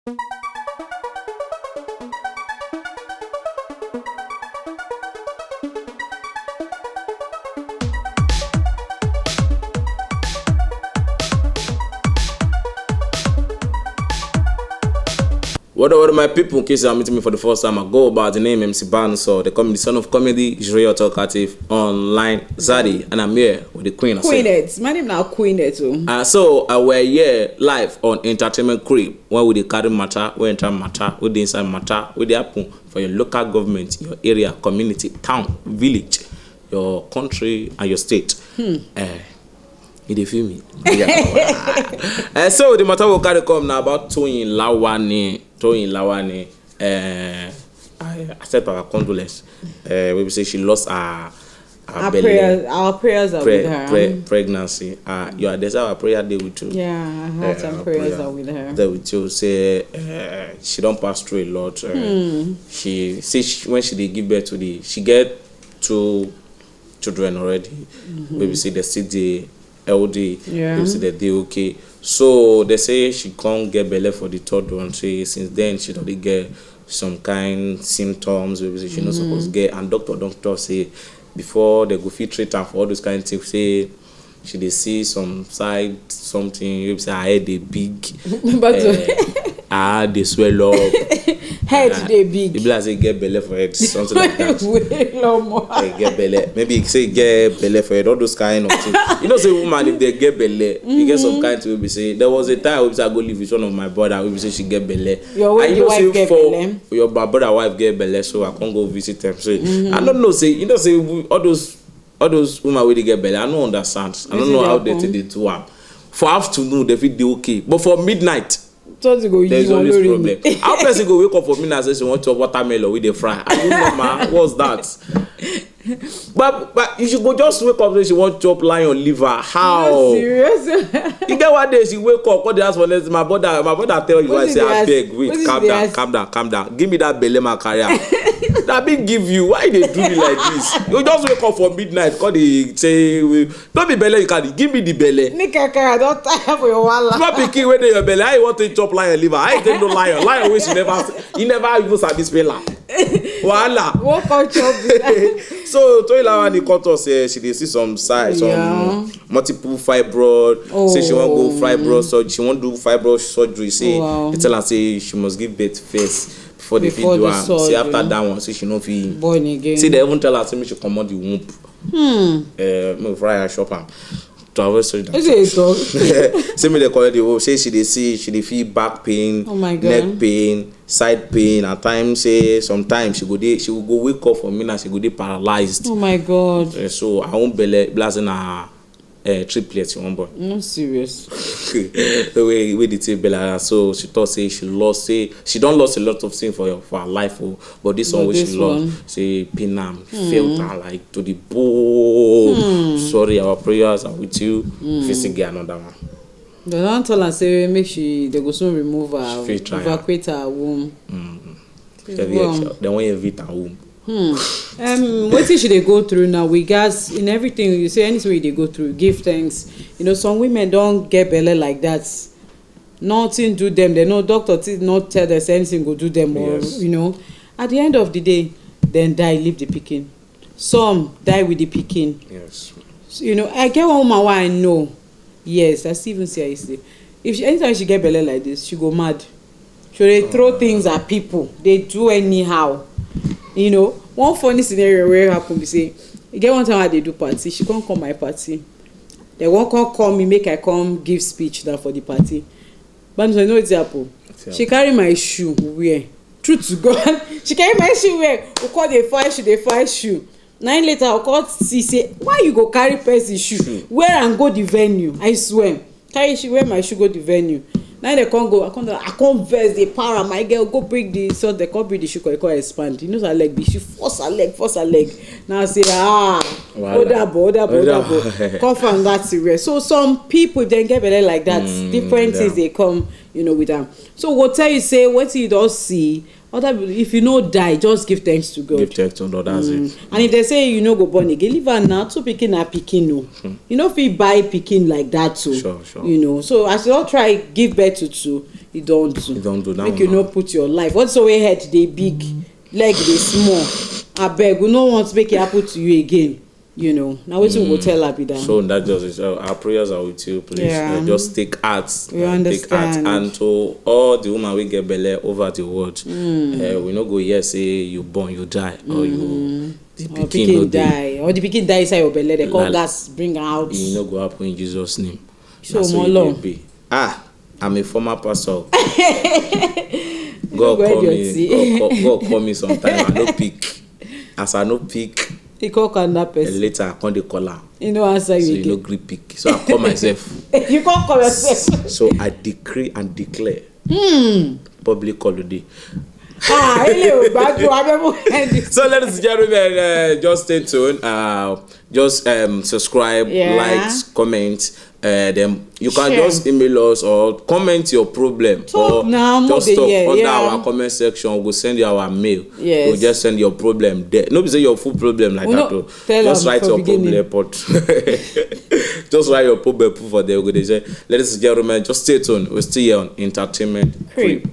What are my people? In case you are meeting me for the first time, I go by the name MC Ban, so they call me the son of comedy, Israel talkative, online Zadi, and I'm here with the Queen. Queenette, my name now Queenette. So we're here live on Entertainment Crib, where we the carry matter, we enter matter, we the inside matter, we the happen for your local government, your area, community, town, village, your country, and your state. You dey feel me? Yeah. So the matter will carry come now about Toyin Lawani. I accept our condolence. We say she lost our belly. Our prayers are with her. Pregnancy. There's our prayer day with you. Yeah, I had some prayers are with her. There with you. Say she don't pass through a lot. She when she did give birth to she get 2 children already. Maybe say they see the LD. Yeah. Maybe say they okay. So they say she can't get belly for the 3rd one. So since then she already get some kind symptoms. Maybe she not supposed to get, and doctor say before they go fit treat her for all those kind of things. Say she dey see some side something. Maybe say her head dey big, they swell up. Head dey big. It be like say get belly for head, something like that. Get belly. Maybe say get belly for head. All those kind of things. You know, say woman if they get belly, you get some kind to be say. There was a time I go live with one of my brother. We say she get belly. Your wife get belly. Your brother wife get belly, so I can't go visit them. So I don't know. Say say all those women wey dey get belly. I don't understand. I don't know how they do am. For afternoon they feel they okay, but for midnight. There's always problem. How person go wake up for midnight and say she want to watermelon with the fry? I don't know, man. What's that? But you should go just wake up and say she want chop lion liver. How? Serious? You get one day she wake up, call the house for next. My brother tell you, I say, I beg, wait, calm down. Give me that belly my career. That big give you. Why they do me like this? You just wake up for midnight, call the say, don't be belly, you carry. Give me the belly. Nikaka, don't tire for your wallet. Small pikin wey dey your belly, how you want to chop lion liver? How you take no lion? Lion wey he never even sabi spell am. Wahala. What culture? So Toyin Lawani called us. She dey see some signs, some multiple fibroid. Say she want go fibroid surgery. She want do fibroid surgery. Say they tell her say she must give birth first before they fit do am. Say after that one, say she no fit born again. See they even tell her say make she comot the womb. Make fry her shop am. To avoid surgery. Say me they call it the womb. Say she dey feel back pain, neck pain, side pain. At times say sometimes she will go wake up for me and she go dey paralyzed. Oh my God. So I won't belly blasting her triplets one boy. No serious. The way the take belly. So she thought say she don't lost a lot of things for her life. But this one which she lost, say pinam felt her like to the bone. Sorry, our prayers are with you. Facing get another one. They don't tell her say they go soon remove her, evacuate her womb. They want to evict her womb. What should they go through now? We guys in everything you say, anything they go through, give thanks. You know, some women don't get belly like that. Nothing do them. They know doctor not tell them anything go do them, or you know. At the end of the day, then die, leave the picking. Some die with the picking. Yes. So, you know, I get one woman where I know. Yes, I still even see her say, anytime she get belly like this, she go mad. So they throw things at people. They do anyhow. You know, one funny scenario where happen be say, you get one time I they do party, she can't come my party. They won't call me, make I come give speech now for the party. But I know it's happen. She carry my shoe wear. True to God, she carry my shoe wear. We call the fire shoe. 9 later, I call see say, why you go carry person shoe? Wear and go the venue. I swear. Carry she wear my shoe go the venue. Now they can't go. I can't verse the power. My girl go break the so they can't break the shoe. Can't expand. You know her leg. She force her leg. Now I say order bo. Confirm that serious. So some people if they get better like that, different things they come, you know, with them. So what tell you say what you don't see. Other people, if you no die, just give thanks to God. Give thanks to God, that's it. And if they say you no go born again, leave her now. 2 pikin na pikin no. You know if you buy pikin like that too. Sure. You know, so as you all try give birth to 2, you don't do. You don't do that. Make you no put your life. What's the way head they big, leg they small. I beg, we no want to make it happen to you again. You know, now we will tell her be that. So that just is our prayers are with you, please. Yeah. Just take heart. We understand. Take heart. And to all the women we get belle over the world, we no go here say you born, you die, or you the pikin no die, or the pikin die inside your belly. They call gas bring her out. You no go happen in Jesus' name. So more long. I'm a former pastor. God call me sometime. I no pick. As I no pick. He call that person. And later I call the caller. You know answer you. So you no gree pick. So I call myself. You can't call yourself. So I decree and declare. Public holiday. Hello, So ladies and gentlemen, just stay tuned. Just subscribe, likes, comment. Then you can just email us or comment your problem or just talk under our comment section. We'll send you our mail. Yes. We'll just send your problem there. Nobody say your full problem like that. No, just write your problem. Just write your problem for there. Ladies and gentlemen, just stay tuned. We're still here on Entertainment Crib.